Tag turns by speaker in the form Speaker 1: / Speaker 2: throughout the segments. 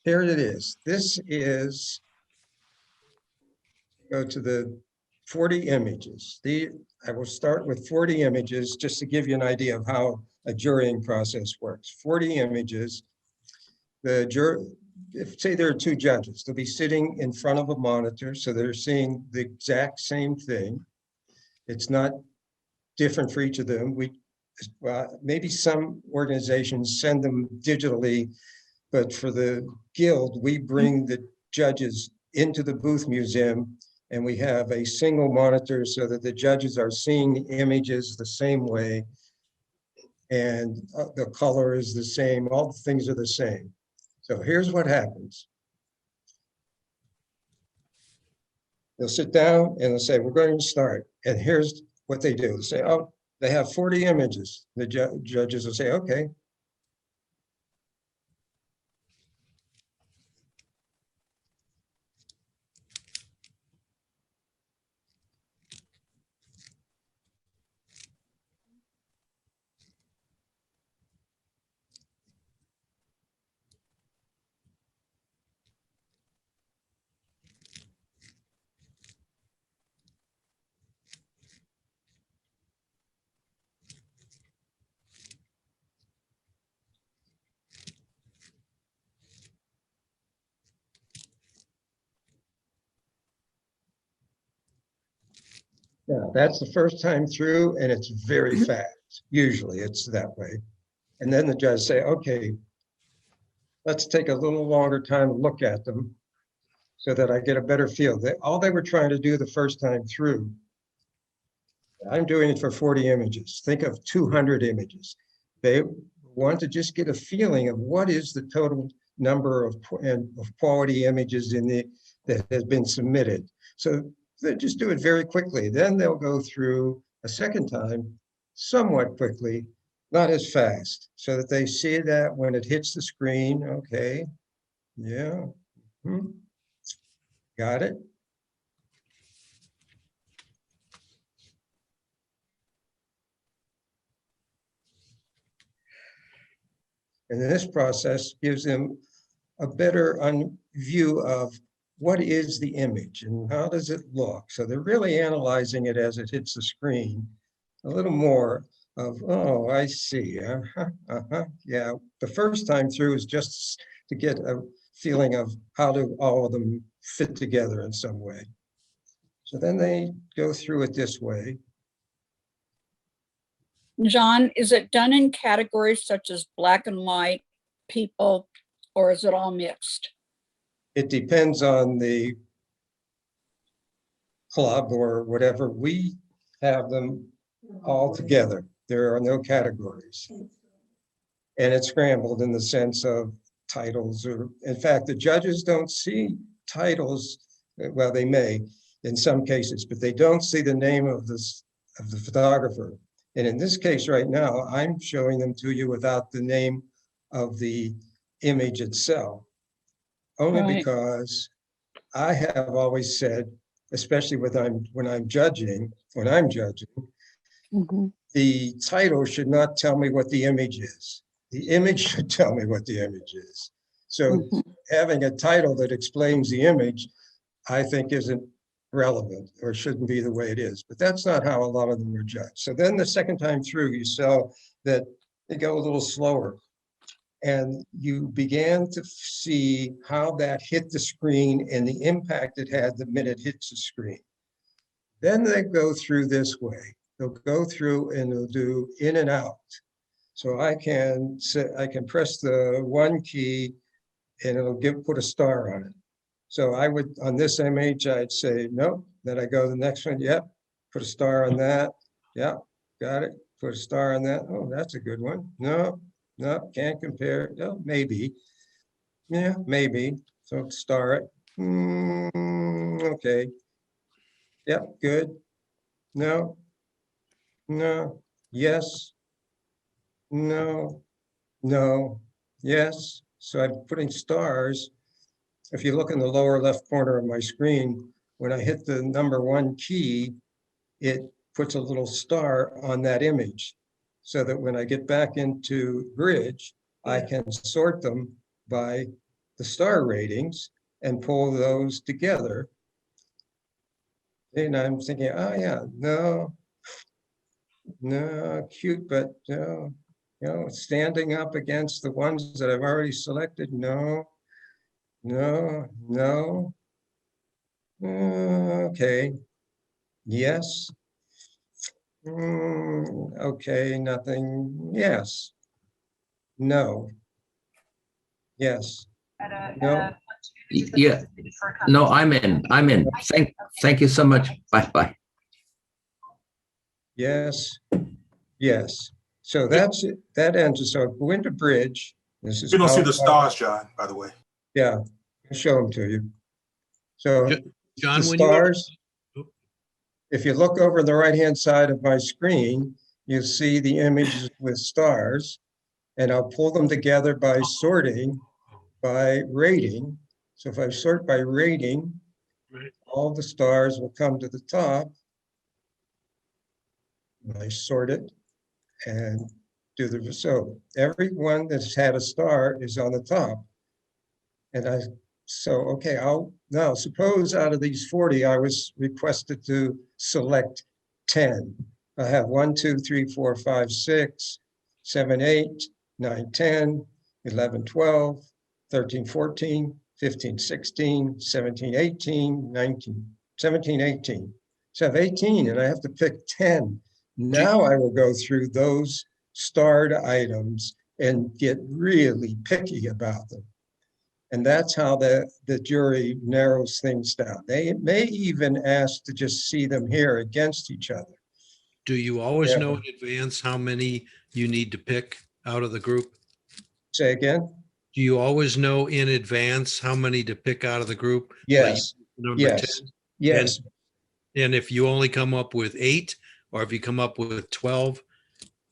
Speaker 1: here it is. This is, go to the 40 images. I will start with 40 images just to give you an idea of how a jurying process works. 40 images. The jury, say there are two judges, they'll be sitting in front of a monitor, so they're seeing the exact same thing. It's not different for each of them. Maybe some organizations send them digitally, but for the Guild, we bring the judges into the Booth Museum, and we have a single monitor so that the judges are seeing the images the same way, and the color is the same, all the things are the same. So here's what happens. They'll sit down and they'll say, we're going to start. And here's what they do. They say, oh, they have 40 images. The judges will say, okay. Yeah, that's the first time through, and it's very fast. Usually it's that way. And then the judge say, okay, let's take a little longer time to look at them so that I get a better feel. All they were trying to do the first time through, I'm doing it for 40 images. Think of 200 images. They want to just get a feeling of what is the total number of quality images that has been submitted. So they just do it very quickly. Then they'll go through a second time somewhat quickly, not as fast, so that they see that when it hits the screen, okay, yeah, got it. And this process gives them a better view of what is the image and how does it look. So they're really analyzing it as it hits the screen, a little more of, oh, I see, yeah. The first time through is just to get a feeling of how do all of them fit together in some way. So then they go through it this way.
Speaker 2: John, is it done in categories such as black and white, people, or is it all mixed?
Speaker 1: It depends on the club or whatever. We have them all together. There are no categories. And it's scrambled in the sense of titles, or in fact, the judges don't see titles. Well, they may in some cases, but they don't see the name of the photographer. And in this case right now, I'm showing them to you without the name of the image itself, only because I have always said, especially when I'm judging, the title should not tell me what the image is. The image should tell me what the image is. So having a title that explains the image, I think isn't relevant or shouldn't be the way it is. But that's not how a lot of them are judged. So then the second time through, you saw that they go a little slower. And you began to see how that hit the screen and the impact it had the minute it hits the screen. Then they go through this way. They'll go through and they'll do in and out. So I can press the one key and it'll put a star on it. So I would, on this image, I'd say, nope. Then I go to the next one. Yep. Put a star on that. Yep. Got it. Put a star on that. Oh, that's a good one. No, can't compare. No, maybe. Yeah, maybe. So star it. Okay. Yep. Good. No. Yes. No. Yes. So I'm putting stars. If you look in the lower left corner of my screen, when I hit the number one key, it puts a little star on that image so that when I get back into Bridge, I can sort them by the star ratings and pull those together. And I'm thinking, oh yeah, no, cute, but no, standing up against the ones that I've already selected, no. Okay, yes. Okay, nothing, yes. No. Yes. No.
Speaker 3: Yeah, no, I'm in. Thank you so much. Bye.
Speaker 1: Yes. Yes. So that's it. That ends it. So go into bridge. This is
Speaker 4: You don't see the
Speaker 1: PowerPoint.
Speaker 4: stars, John, by the way.
Speaker 1: Yeah, I'll show them to you. So
Speaker 5: John,
Speaker 1: the
Speaker 5: when you have,
Speaker 1: stars, if you look over the right-hand side of my screen, you'll see the images with stars, and I'll pull them together by sorting by rating. So if I sort by rating,
Speaker 5: Right.
Speaker 1: all the stars will come to the top. I sort it and do the, so everyone that's had a star is on the top. And okay, now suppose out of these 40, I was requested to select 10. I have 1, 2, 3, 4, 5, 6, 7, 8, 9, 10, 11, 12, 13, 14, 15, 16, 17, 18, 19, 17, 18. So I have 18 and I have to pick 10. Now I will go through those starred items and get really picky about them. And that's how the jury narrows things down. They may even ask to just see them here against each other.
Speaker 5: do you always
Speaker 1: Yeah.
Speaker 5: know in advance how many you need to pick out of the group?
Speaker 1: Say again?
Speaker 5: Do you always know in advance how many to pick out of the group?
Speaker 1: Yes,
Speaker 5: Number
Speaker 1: yes,
Speaker 5: 10?
Speaker 1: yes.
Speaker 5: And if you only come up with 8, or if you come up with 12,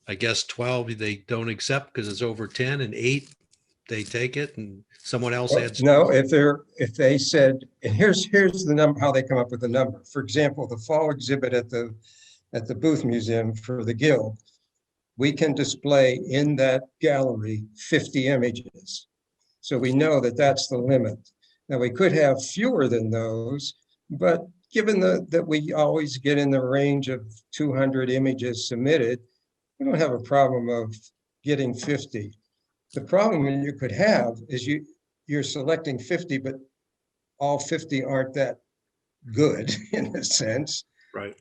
Speaker 5: I guess 12 they don't accept because it's over 10, and 8 they take it and someone else adds.
Speaker 1: No, if they said, and here's the number, how they come up with the number. For example, the fall exhibit at the Booth Museum for the Guild, we can display in that gallery 50 images. So we know that that's the limit. Now we could have fewer than those, but given that we always get in the range of 200 images submitted, we don't have a problem of getting 50. The problem you could have is you're selecting 50, but all 50 aren't that good in a sense.
Speaker 5: Right.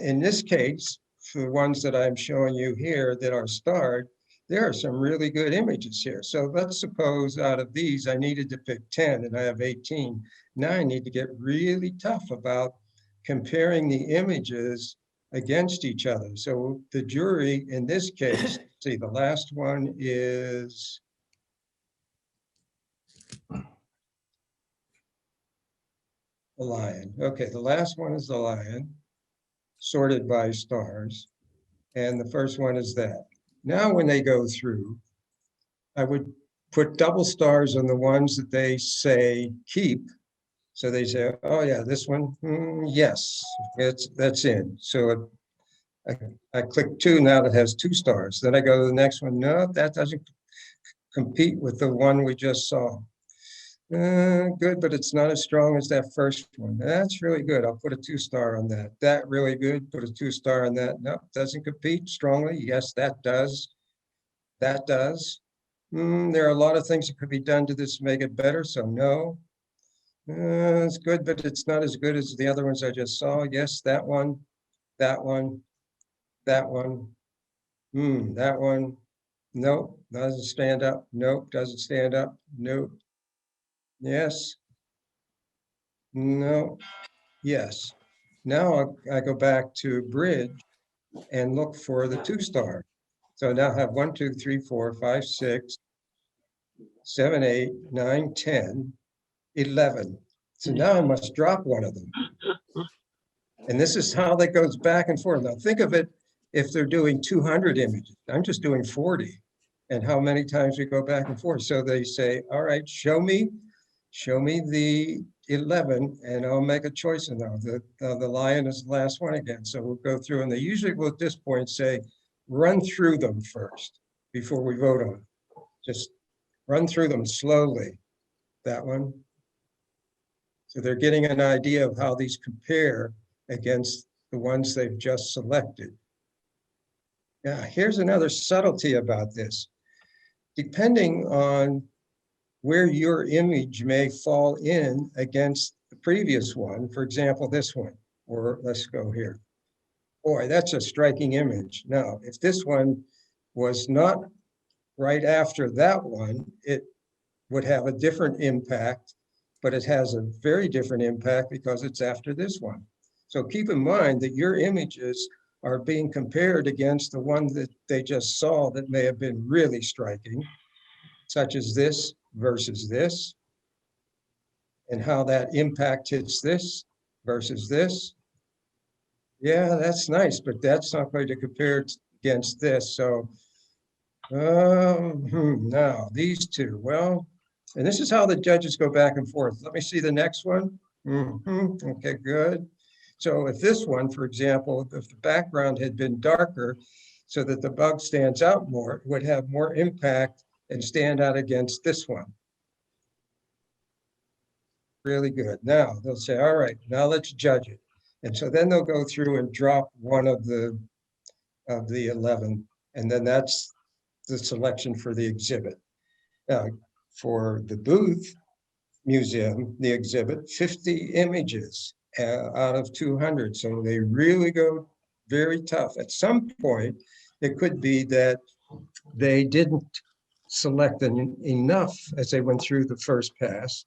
Speaker 1: In this case, for the ones that I'm showing you here that are starred, there are some really good images here. So let's suppose out of these, I needed to pick 10 and I have 18. Now I need to get really tough about comparing the images against each other. So the jury in this case, see, the last one is the lion. Okay, the last one is the lion, sorted by stars. And the first one is that. Now when they go through, I would put double stars on the ones that they say keep. So they say, oh yeah, this one, yes, that's in. So I click 2, now it has 2 stars. Then I go to the next one, no, that doesn't compete with the one we just saw. Good, but it's not as strong as that first one. That's really good. I'll put a 2-star on that. That really good, put a 2-star on that. No, doesn't compete strongly. Yes, that does. That does. There are a lot of things that could be done to this to make it better, so no. It's good, but it's not as good as the other ones I just saw. Yes, that one, that one, that one. That one. Nope, doesn't stand up. Nope, doesn't stand up. Nope. Yes. No. Yes. Now I go back to bridge and look for the 2-star. So now I have 1, 2, 3, 4, 5, 6, 7, 8, 9, 10, 11. So now I must drop one of them. And this is how that goes back and forth. Now think of it, if they're doing 200 images, I'm just doing 40. And how many times we go back and forth. So they say, all right, show me the 11 and I'll make a choice in them. The lion is the last one again. So we'll go through and they usually will at this point say, run through them first before we vote on it. Just run through them slowly. that one. So they're getting an idea of how these compare against the ones they've just selected. Yeah, here's another subtlety about this. Depending on where your image may fall in against the previous one, for example, this one, or let's go here. Boy, that's a striking image. Now, if this one was not right after that one, it would have a different impact, but it has a very different impact because it's after this one. So keep in mind that your images are being compared against the one that they just saw that may have been really striking, such as this versus this, and how that impact hits this versus this. Yeah, that's nice, but that's not going to compare against this. So now these two, well, and this is how the judges go back and forth. Let me see the next one. Okay, good. So if this one, for example, if the background had been darker so that the bug stands out more, it would have more impact and stand out against this one. Really good. Now they'll say, all right, now let's judge it. And so then they'll go through and drop one of the 11, and then that's the selection for the exhibit. Now, for the Booth Museum, the exhibit, 50 images out of 200. So they really go very tough. At some point, it could be that they didn't select enough as they went through the first pass.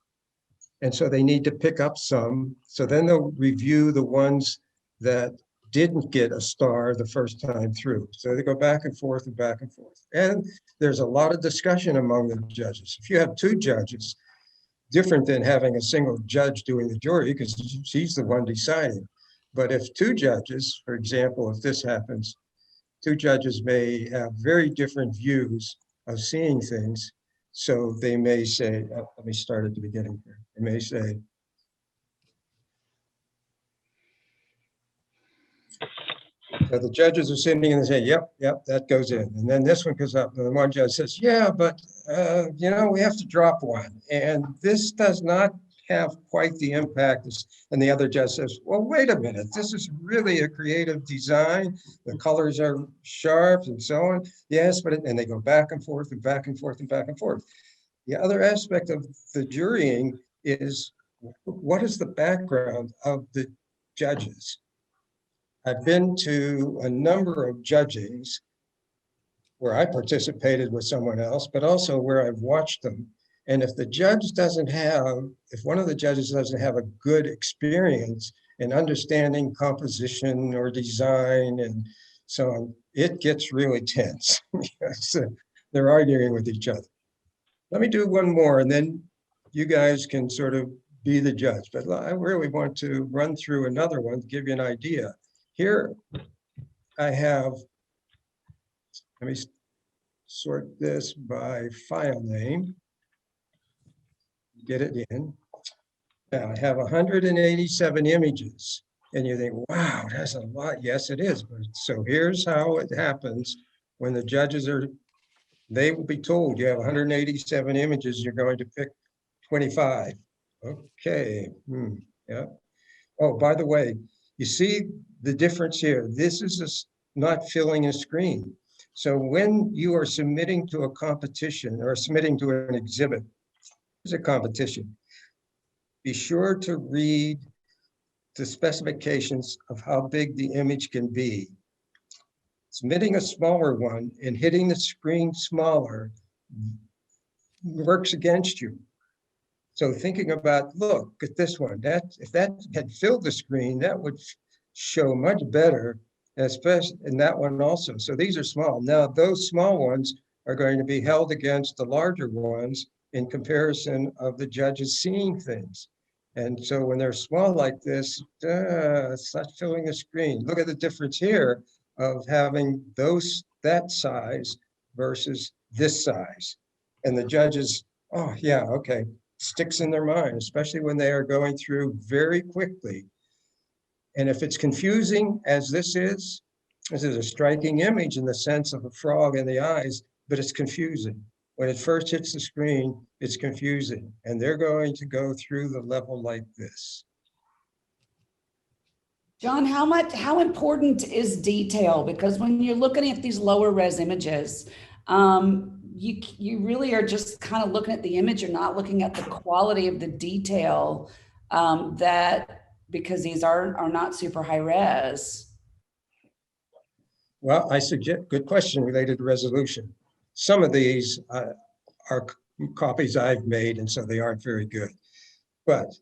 Speaker 1: And so they need to pick up some. So then they'll review the ones that didn't get a star the first time through. So they go back and forth and back and forth. And there's a lot of discussion among the judges. If you have two judges, different than having a single judge doing the jury because she's the one deciding. But if two judges, for example, if this happens, two judges may have very different views of seeing things. So they may say, let me start at the beginning here. They may say, so the judges are sitting and they say, yep, that goes in. And then this one goes up and the one judge says, yeah, but we have to drop one. And this does not have quite the impact. And the other judge says, well, wait a minute, this is really a creative design. The colors are sharp and so on. Yes, but, and they go back and forth and back and forth and back and forth. The other aspect of the jurying is what is the background of the judges? I've been to a number of judgings where I participated with someone else, but also where I've watched them. And if one of the judges doesn't have a good experience in understanding composition or design and so on, it gets really tense. They're arguing with each other. Let me do one more and then you guys can sort of be the judge. But I really want to run through another one to give you an idea. Here I have, let me sort this by file name, get it in. Now I have 187 images and you think, wow, that's a lot. Yes, it is. But so here's how it happens when the judges they will be told you have 187 images, you're going to pick 25. Okay, yeah. Oh, by the way, you see the difference here. This is not filling a screen. So when you are submitting to a competition or submitting to an exhibit, it's a competition, be sure to read the specifications of how big the image can be. Submitting a smaller one and hitting the screen smaller works against you. So thinking about, look at this one, if that had filled the screen, that would show much better, especially in that one also. So these are small. Now those small ones are going to be held against the larger ones in comparison of the judges seeing things. And so when they're small like this, it's not filling the screen. Look at the difference here of having that size versus this size. And the judges, oh yeah, okay, sticks in their mind, especially when they are going through very quickly. And if it's confusing as this is a striking image in the sense of a frog in the eyes, but it's confusing. When it first hits the screen, it's confusing, and they're going to go through the level like this.
Speaker 4: John, how important is detail? Because when you're looking at these lower res images, you really are just kind of looking at the image. You're not looking at the quality of the detail because these are not super high res.
Speaker 1: Well, I suggest, good question related to resolution. Some of these are copies I've made, and so they aren't very good. But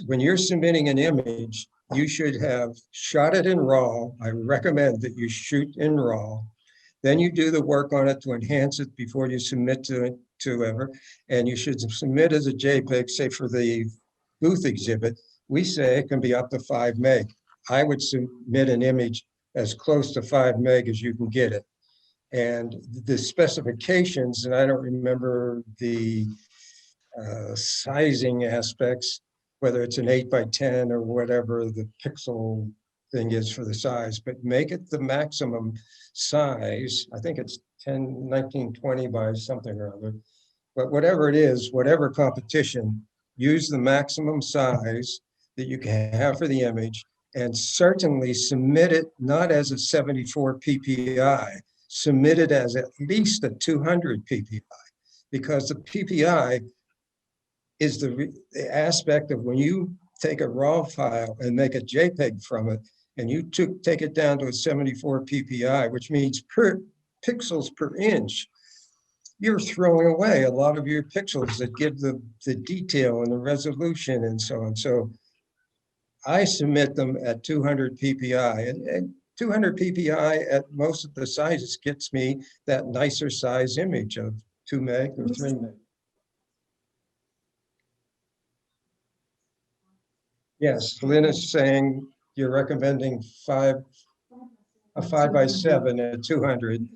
Speaker 1: when you're submitting an image, you should have shot it in RAW. I recommend that you shoot in RAW. Then you do the work on it to enhance it before you submit to it to whoever. And you should submit as a JPEG, say for the booth exhibit, we say it can be up to 5 meg. I would submit an image as close to 5 meg as you can get it. And the specifications, and I don't remember the sizing aspects, whether it's an 8x10 or whatever the pixel thing is for the size, but make it the maximum size. I think it's 1920 by something or other. But whatever it is, whatever competition, use the maximum size that you can have for the image, and certainly submit it not as a 74 PPI, submit it as at least a 200 PPI, because the PPI is the aspect of when you take a RAW file and make a JPEG from it, and you take it down to a 74 PPI, which means per pixels per inch, you're throwing away a lot of your pixels that give the detail and the resolution and so on. So I submit them at 200 PPI, and 200 PPI at most of the sizes gets me that nicer size image of 2 meg or 3 meg. Yes, Lynn is saying you're recommending a 5x7 at 200.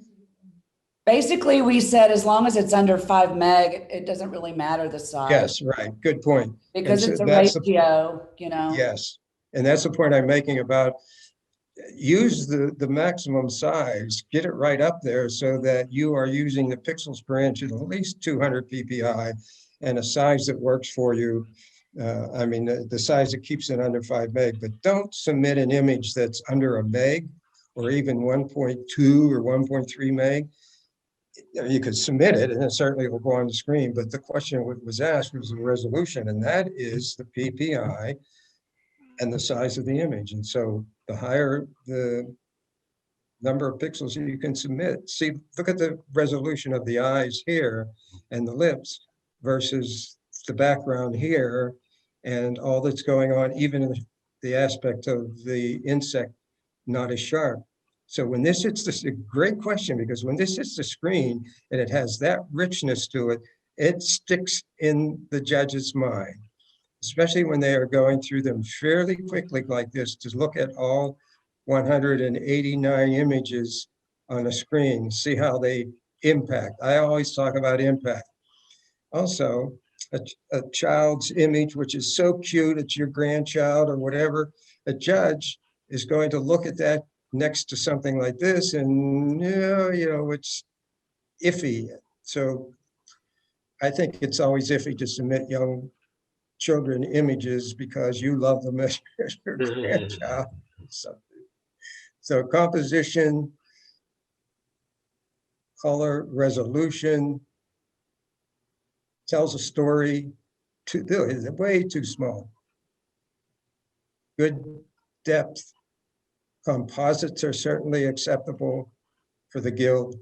Speaker 4: Basically, we said as long as it's under 5 meg, it doesn't really matter the size.
Speaker 1: Yes, right. Good point.
Speaker 4: Because
Speaker 1: And
Speaker 4: it's
Speaker 1: so
Speaker 4: a
Speaker 1: that's the-
Speaker 4: ratio, you know?
Speaker 1: Yes, and that's the point I'm making about use the maximum size, get it right up there so that you are using the pixels per inch at least 200 PPI and a size that works for you. I mean, the size that keeps it under 5 meg, but don't submit an image that's under a meg or even 1.2 or 1.3 meg. You could submit it and it certainly will go on the screen, but the question was asked was the resolution, and that is the PPI and the size of the image. And so the higher the number of pixels you can submit, see, look at the resolution of the eyes here and the lips versus the background here and all that's going on, even in the aspect of the insect not as sharp. So when this hits this, a great question, because when this hits the screen and it has that richness to it, it sticks in the judge's mind, especially when they are going through them fairly quickly like this to look at all 189 images on a screen, see how they impact. I always talk about impact. Also, a child's image, which is so cute, it's your grandchild or whatever, a judge is going to look at that next to something like this and, you know, it's iffy. So I think it's always iffy to submit young children images because you love them as your grandchild. So composition, color, resolution, tells a story, way too small. Good depth. Composites are certainly acceptable for the guild.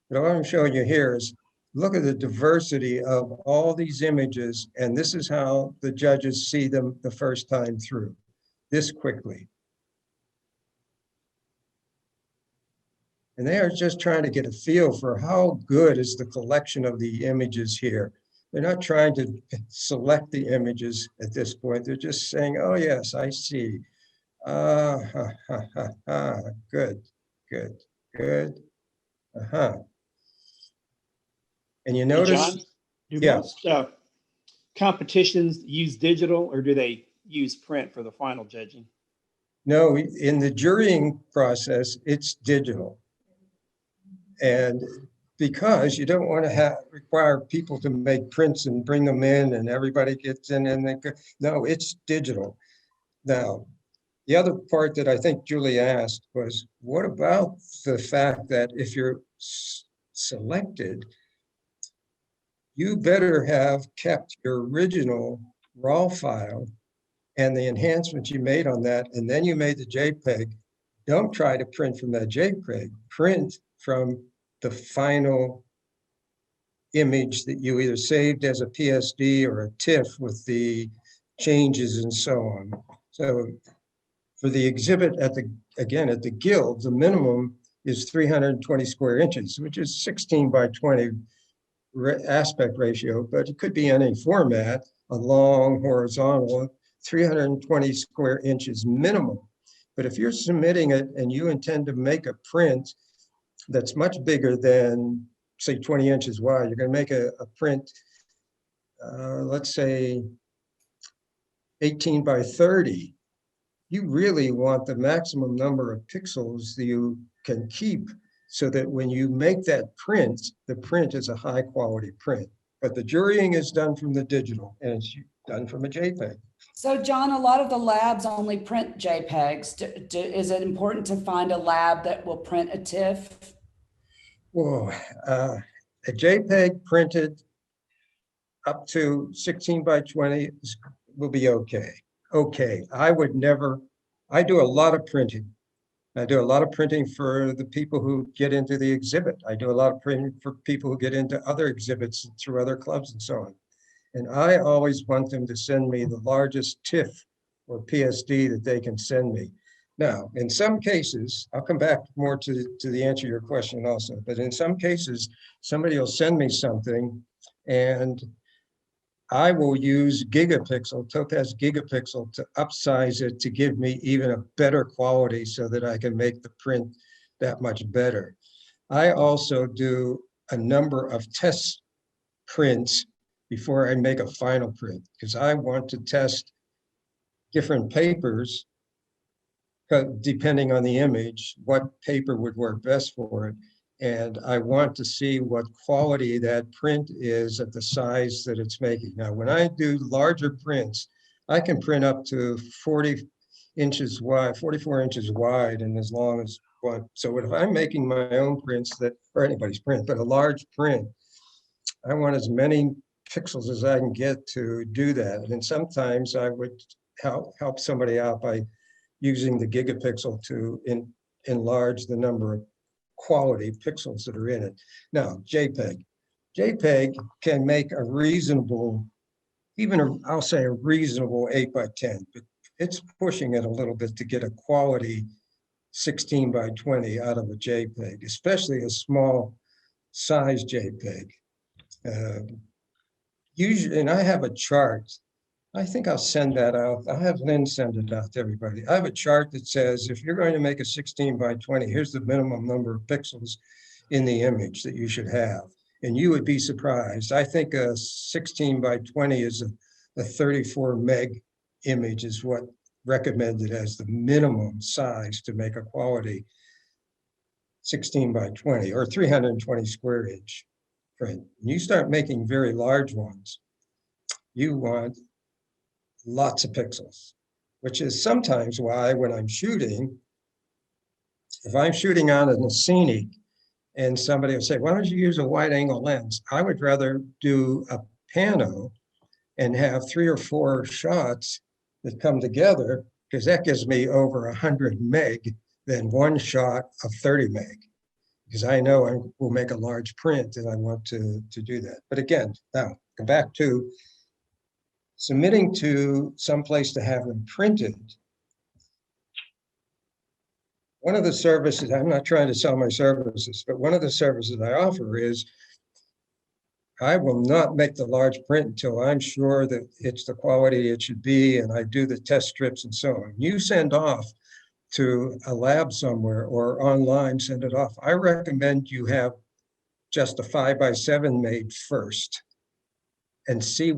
Speaker 1: But what I'm showing you here is, look at the diversity of all these images, and this is how the judges see them the first time through, this quickly. And they are just trying to get a feel for how good is the collection of the images here. They're not trying to select the images at this point. They're just saying, oh yes, I see. Good, good, good. And you
Speaker 6: Hey,
Speaker 1: notice,
Speaker 6: John, do
Speaker 1: yeah.
Speaker 6: most competitions use digital, or do they use print for the final judging?
Speaker 1: no, in the jurying process, it's digital. And because you don't want to require people to make prints and bring them in and everybody gets in and they go, no, it's digital. Now, the other part that I think Julie asked was, what about the fact that if you're selected, you better have kept your original RAW file and the enhancements you made on that, and then you made the JPEG. Don't try to print from that JPEG. Print from the final image that you either saved as a PSD or a TIFF with the changes and so on. So for the exhibit at the, again, at the Guild, the minimum is 320 square inches, which is 16 by 20 aspect ratio, but it could be any format, a long, horizontal, 320 square inches minimum. But if you're submitting it and you intend to make a print that's much bigger than, say, 20 inches wide, you're going to make a print, let's say 18 by 30, you really want the maximum number of pixels that you can keep so that when you make that print, the print is a high quality print. But the jurying is done from the digital and it's done from a JPEG.
Speaker 4: So John, a lot of the labs only print JPEGs. Is it important to find a lab that will print a TIFF?
Speaker 1: Whoa, a JPEG printed up to 16 by 20 will be okay. Okay, I would never, I do a lot of printing. I do a lot of printing for the people who get into the exhibit. I do a lot of printing for people who get into other exhibits through other clubs and so on. And I always want them to send me the largest TIFF or PSD that they can send me. Now, in some cases, I'll come back more to the answer to your question also, but in some cases, somebody will send me something and I will use Gigapixel, Topaz Gigapixel, to upsize it to give me even a better quality so that I can make the print that much better. I also do a number of test prints before I make a final print, because I want to test different papers, depending on the image, what paper would work best for it. And I want to see what quality that print is at the size that it's making. Now, when I do larger prints, I can print up to 40 inches wide, 44 inches wide, and as long as one. So if I'm making my own prints that, or anybody's print, but a large print, I want as many pixels as I can get to do that. And sometimes I would help somebody out by using the Gigapixel to enlarge the number of quality pixels that are in it. Now, JPEG. JPEG can make a reasonable, I'll say a reasonable 8 by 10, but it's pushing it a little bit to get a quality 16 by 20 out of a JPEG, especially a small size JPEG. Usually, and I have a chart. I think I'll send that out. I'll have Lynn send it out to everybody. I have a chart that says, if you're going to make a 16 by 20, here's the minimum number of pixels in the image that you should have. And you would be surprised. I think a 16 by 20 is a 34 meg image is what recommended as the minimum size to make a quality 16 by 20 or 320 square inch print. And you start making very large ones, you want lots of pixels, which is sometimes why when I'm shooting, if I'm shooting on a scenic and somebody will say, why don't you use a wide angle lens? I would rather do a pano and have 3 or 4 shots that come together, because that gives me over 100 meg than one shot of 30 meg. Because I know I will make a large print and I want to do that. But again, now come back to submitting to someplace to have them printed. One of the services, I'm not trying to sell my services, but one of the services I offer is I will not make the large print until I'm sure that it's the quality it should be, and I do the test strips and so on. You send off to a lab somewhere or online, send it off. I recommend you have just a 5 by 7 made first and see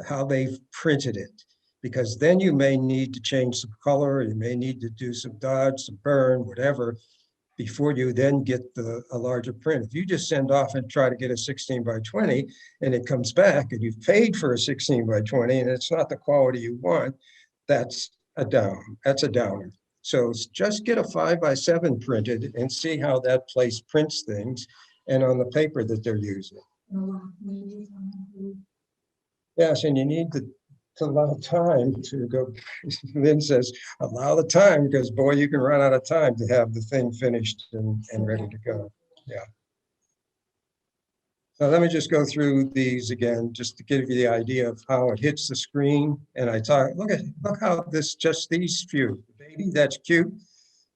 Speaker 1: how they've printed it, because then you may need to change some color, you may need to do some dodge, some burn, whatever, before you then get a larger print. If you just send off and try to get a 16 by 20 and it comes back and you've paid for a 16 by 20 and it's not the quality you want, that's a downer. So just get a 5 by 7 printed and see how that place prints things and on the paper that they're using. Yes, and you need to allow time to go. Lynn says, allow the time, because boy, you can run out of time to have the thing finished and ready to go. Yeah. So let me just go through these again, just to give you the idea of how it hits the screen. And I talk, look how this, just these few, baby, that's cute.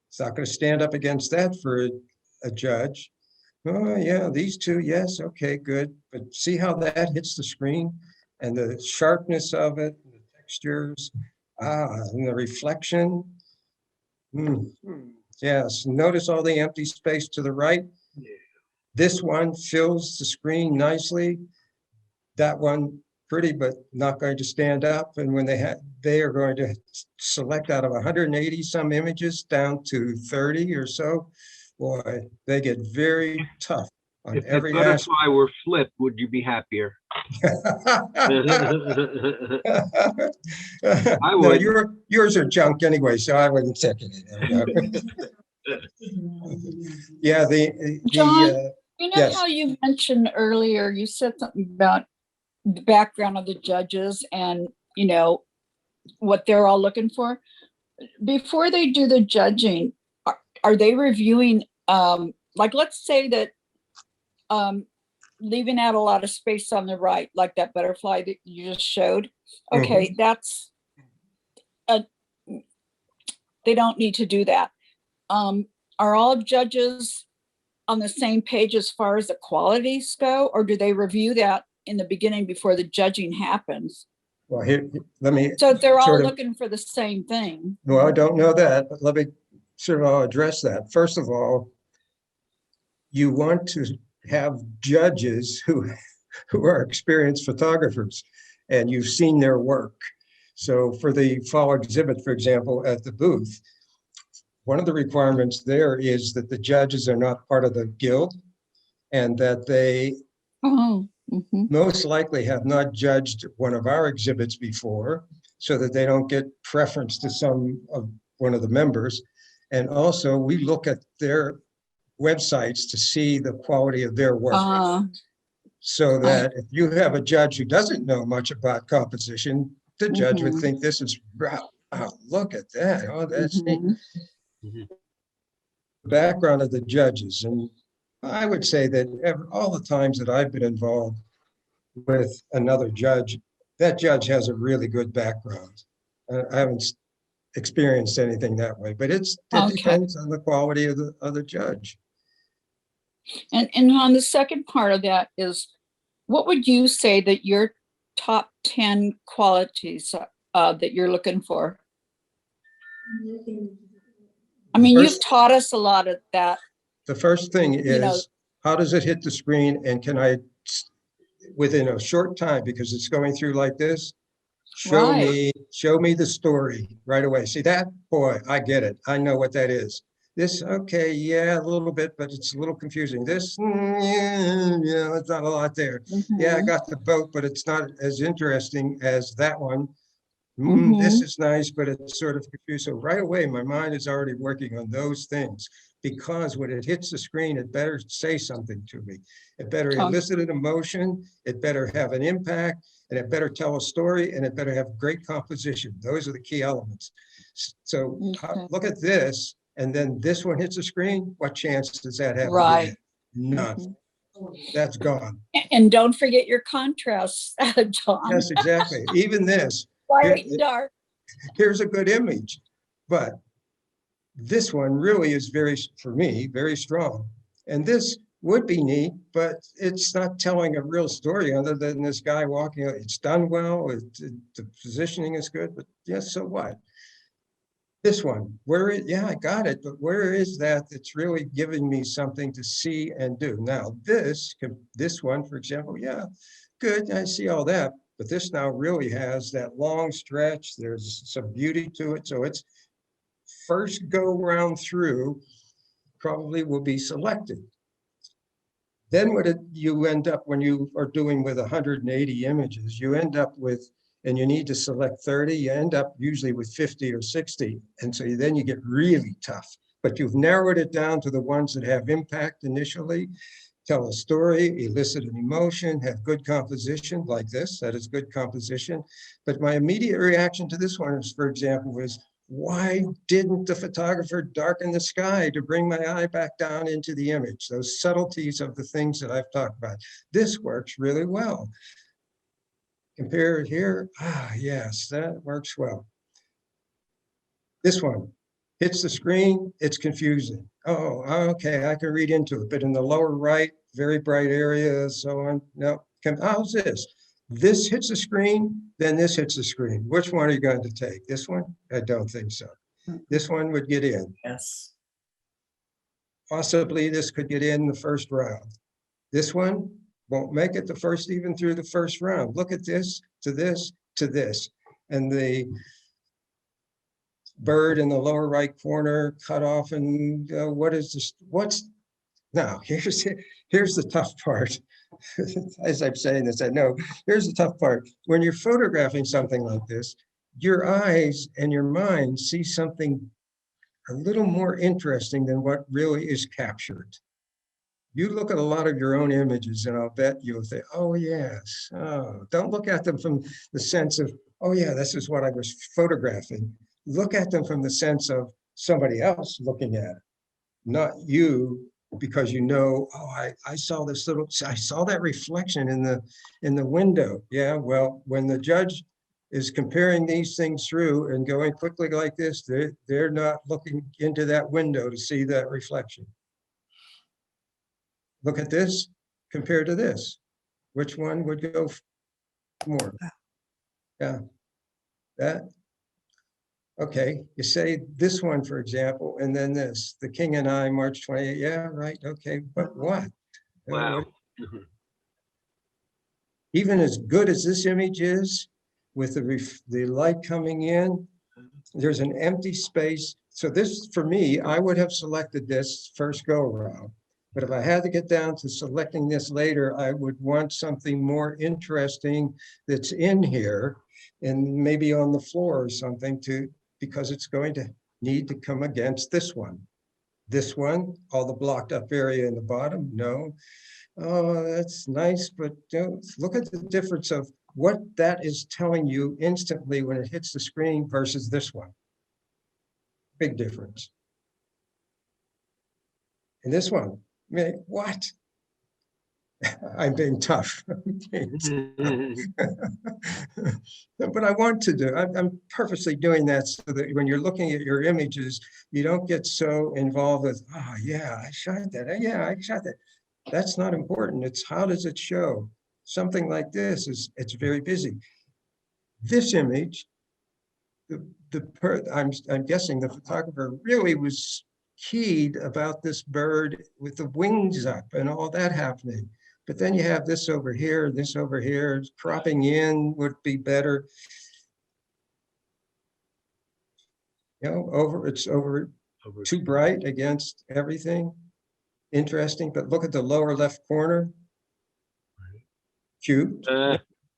Speaker 1: It's not going to stand up against that for a judge. Oh yeah, these two, yes, okay, good. But see how that hits the screen and the sharpness of it, the textures, and the reflection. Yes, notice all the empty space to the right. This one fills the screen nicely. That one pretty, but not going to stand up. And when they are going to select out of 180 some images down to 30 or so. Boy, they get very tough on
Speaker 7: If the
Speaker 1: every aspect.
Speaker 7: butterfly were flipped, would you be happier? I
Speaker 1: No,
Speaker 7: would.
Speaker 1: yours are junk anyway, so I wouldn't second it. Yeah,
Speaker 2: John, you know
Speaker 1: yes.
Speaker 2: how you mentioned earlier, you said something about the background of the judges and, you know, what they're all looking for. Before they do the judging, are they reviewing, like, let's say that leaving out a lot of space on the right, like that butterfly that you just showed. Okay, that's, they don't need to do that. Are all judges on the same page as far as the qualities go, or do they review that in the beginning before the judging happens?
Speaker 1: Well, here, let me.
Speaker 2: So they're all
Speaker 1: sort of-
Speaker 2: looking for the same thing.
Speaker 1: Well, I don't know that, but let me sort of address that. First of all, you want to have judges who are experienced photographers and you've seen their work. So for the fall exhibit, for example, at the booth, one of the requirements there is that the judges are not part of the guild and that they most likely have not judged one of our exhibits before, so that they don't get preference to one of the members. And also we look at their websites to see the quality of their work. So that if you have a judge who doesn't know much about composition, the judge would think this is, wow, look at that. Oh, that's neat. The background of the judges. And I would say that all the times that I've been involved with another judge, that judge has a really good background. I haven't experienced anything that way, but it depends on the quality of the judge.
Speaker 2: And on the second part of that is, what would you say that your top 10 qualities that you're looking for? I mean, you've taught us a lot of that.
Speaker 1: The first thing is, how does it hit the screen? And can I, within a short time, because it's going through like this, show me the story right away. See that? Boy, I get it. I know what that is. This, okay, yeah, a little bit, but it's a little confusing. This, yeah, it's not a lot there. Yeah, I got the boat, but it's not as interesting as that one. This is nice, but it's sort of confused. So right away, my mind is already working on those things, because when it hits the screen, it better say something to me. It better elicit an emotion, it better have an impact, and it better tell a story, and it better have great composition. Those are the key elements. So look at this, and then this one hits the screen. What chance does that have?
Speaker 2: Right.
Speaker 1: None. That's gone.
Speaker 2: And don't forget your contrasts, John.
Speaker 1: Yes, exactly. Even this.
Speaker 2: Light and dark.
Speaker 1: Here's a good image, but this one really is for me, very strong. And this would be neat, but it's not telling a real story other than this guy walking. It's done well. The positioning is good, but yes, so what? This one, yeah, I got it, but where is that that's really giving me something to see and do? Now, this one, for example, yeah, good, I see all that, but this now really has that long stretch. There's some beauty to it. So it's first go round through, probably will be selected. Then you end up, when you are doing with 180 images, you end up with, and you need to select 30, you end up usually with 50 or 60. And so then you get really tough, but you've narrowed it down to the ones that have impact initially, tell a story, elicit an emotion, have good composition like this, that is good composition. But my immediate reaction to this one is, for example, was, why didn't the photographer darken the sky to bring my eye back down into the image? Those subtleties of the things that I've talked about. This works really well. Compare it here. Ah, yes, that works well. This one hits the screen, it's confusing. Oh, okay, I can read into it, but in the lower right, very bright area, so on. No, how's this? This hits the screen, then this hits the screen. Which one are you going to take? This one? I don't think so. This one would get in.
Speaker 4: Yes.
Speaker 1: Possibly this could get in the first round. This one won't make it even through the first round. Look at this, to this, to this. And the bird in the lower right corner cut off, and what is this? Now, here's the tough part. As I'm saying this, I know, here's the tough part. When you're photographing something like this, your eyes and your mind see something a little more interesting than what really is captured. You look at a lot of your own images and I'll bet you'll think, oh yes, oh, don't look at them from the sense of, oh yeah, this is what I was photographing. Look at them from the sense of somebody else looking at it, not you, because you know, oh, I saw that reflection in the window. Yeah, well, when the judge is comparing these things through and going quickly like this, they're not looking into that window to see that reflection. Look at this compared to this. Which one would go more? Yeah, that. Okay, you say this one, for example, and then this, the King and I, March 28. Yeah, right. Okay, but what?
Speaker 7: Wow.
Speaker 1: Even as good as this image is, with the light coming in, there's an empty space. So this, for me, I would have selected this first go around. But if I had to get down to selecting this later, I would want something more interesting that's in here and maybe on the floor or something, because it's going to need to come against this one. This one, all the blocked up area in the bottom, no. Oh, that's nice, but look at the difference of what that is telling you instantly when it hits the screen versus this one. Big difference. And this one, I mean, what? I'm being tough. But I want to do, I'm purposely doing that so that when you're looking at your images, you don't get so involved with, oh yeah, I shot that. Yeah, I shot that. That's not important. It's how does it show? Something like this it's very busy. This image, I'm guessing the photographer really was keyed about this bird with the wings up and all that happening. But then you have this over here, cropping in would be better. You know, it's over too bright against everything. Interesting, but look at the lower left corner. Cute.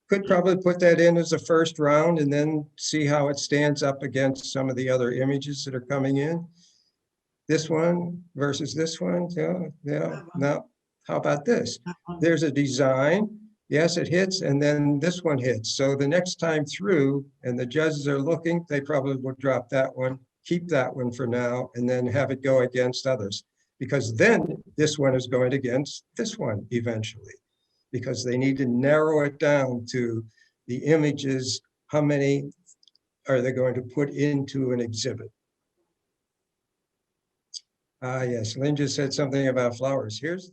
Speaker 1: Could probably put that in as a first round and then see how it stands up against some of the other images that are coming in. This one versus this one, yeah, no. How about this? There's a design. Yes, it hits, and then this one hits. So the next time through, and the judges are looking, they probably will drop that one, keep that one for now, and then have it go against others. Because then this one is going against this one eventually, because they need to narrow it down to the images. How many are they going to put into an exhibit? Yes, Lynn just said something about flowers. Here's